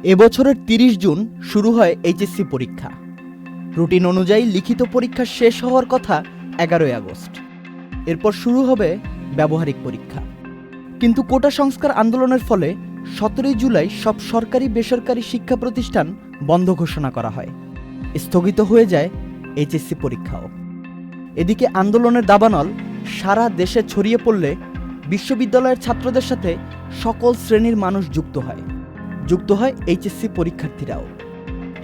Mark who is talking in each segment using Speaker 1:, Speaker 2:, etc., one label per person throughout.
Speaker 1: এবছরের ৩০ জুন শুরু হয় এইচএসসি পরীক্ষা। রুটিন অনুযায়ী লিখিত পরীক্ষা শেষ হওয়ার কথা ১১ই আগস্ট। এরপর শুরু হবে ব্যবহারিক পরীক্ষা। কিন্তু কোটা সংস্কার আন্দোলনের ফলে ১৭ই জুলাই সব সরকারি বেসরকারি শিক্ষা প্রতিষ্ঠান বন্ধ ঘোষণা করা হয়। স্থগিত হয়ে যায় এইচএসসি পরীক্ষাও। এদিকে আন্দোলনের দাবানল সারা দেশে ছড়িয়ে পড়লে বিশ্ববিদ্যালয়ের ছাত্রদের সাথে সকল শ্রেণীর মানুষ যুক্ত হয় এইচএসসি পরীক্ষার্থীরাও।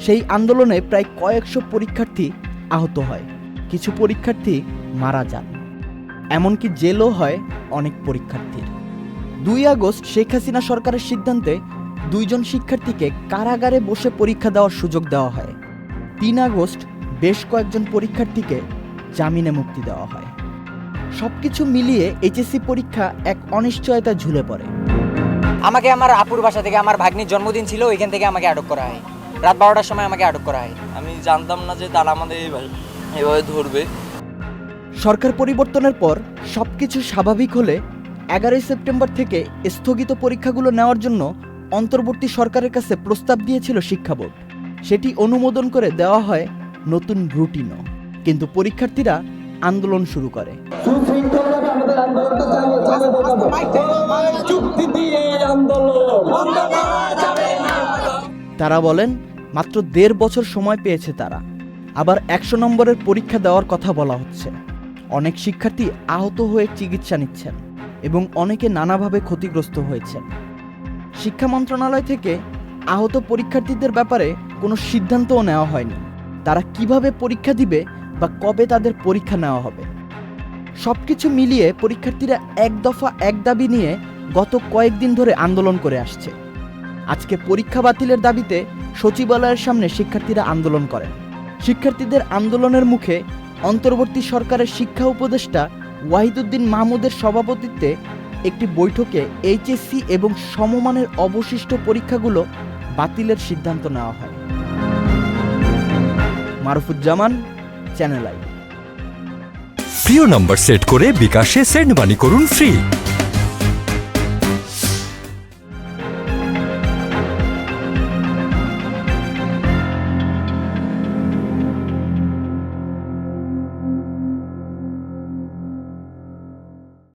Speaker 1: সেই আন্দোলনে প্রায় কয়েকশো পরীক্ষার্থী আহত হয়, কিছু পরীক্ষার্থী মারা যান, এমনকি জেলও হয় অনেক পরীক্ষার্থীর। ২ আগস্ট শেখ হাসিনা সরকারের সিদ্ধান্তে ২ জন শিক্ষার্থীকে কারাগারে বসে পরীক্ষা দেওয়ার সুযোগ দেওয়া হয়। ৩ আগস্ট বেশ কয়েকজন পরীক্ষার্থীকে জামিনে মুক্তি দেওয়া হয়। সবকিছু মিলিয়ে এইচএসসি পরীক্ষা এক অনিশ্চয়তায় ঝুলে পড়ে।
Speaker 2: আমাকে আমার আপুর বাসা থেকে, আমার ভাগ্নির জন্মদিন ছিল, ওইখান থেকে আমাকে আটক করা হয়। রাত ১২টার সময় আমাকে আটক করা হয়।
Speaker 3: আমি জানতাম না যে তারা আমাদের এভাবে ধরবে।
Speaker 1: সরকার পরিবর্তনের পর সবকিছু স্বাভাবিক হলে ১১ই সেপ্টেম্বর থেকে স্থগিত পরীক্ষাগুলো নেওয়ার জন্য অন্তর্বর্তী সরকারের কাছে প্রস্তাব দিয়েছিল শিক্ষা বোর্ড। সেটি অনুমোদন করে দেওয়া হয় নতুন রুটিনও। কিন্তু পরীক্ষার্থীরা আন্দোলন শুরু করে। তারা বলেন মাত্র ১.৫ বছর সময় পেয়েছে তারা, আবার ১০০ নম্বরের পরীক্ষা দেওয়ার কথা বলা হচ্ছে। অনেক শিক্ষার্থী আহত হয়ে চিকিৎসা নিচ্ছেন এবং অনেকে নানাভাবে ক্ষতিগ্রস্ত হয়েছেন। শিক্ষা মন্ত্রণালয় থেকে আহত পরীক্ষার্থীদের ব্যাপারে কোনো সিদ্ধান্তও নেওয়া হয়নি। তারা কিভাবে পরীক্ষা দিবে বা কবে তাদের পরীক্ষা নেওয়া হবে। সবকিছু মিলিয়ে পরীক্ষার্থীরা এক দফা এক দাবি নিয়ে গত কয়েকদিন ধরে আন্দোলন করে আসছে। আজকে পরীক্ষা বাতিলের দাবিতে সচিবালয়ের সামনে শিক্ষার্থীরা আন্দোলন করেন। শিক্ষার্থীদের আন্দোলনের মুখে অন্তর্বর্তী সরকারের শিক্ষা উপদেষ্টা ওয়াহিদুদ্দিন মাহমুদের সভাপতিত্বে একটি বৈঠকে এইচএসসি এবং সমমানের অবশিষ্ট পরীক্ষাগুলো বাতিলের সিদ্ধান্ত নেওয়া হয়। মারুফুজ্জামান, চ্যানেল আই।
Speaker 4: প্রিয় নম্বর সেট করে বিকাশে সেন্ড মানি করুন ফ্রি।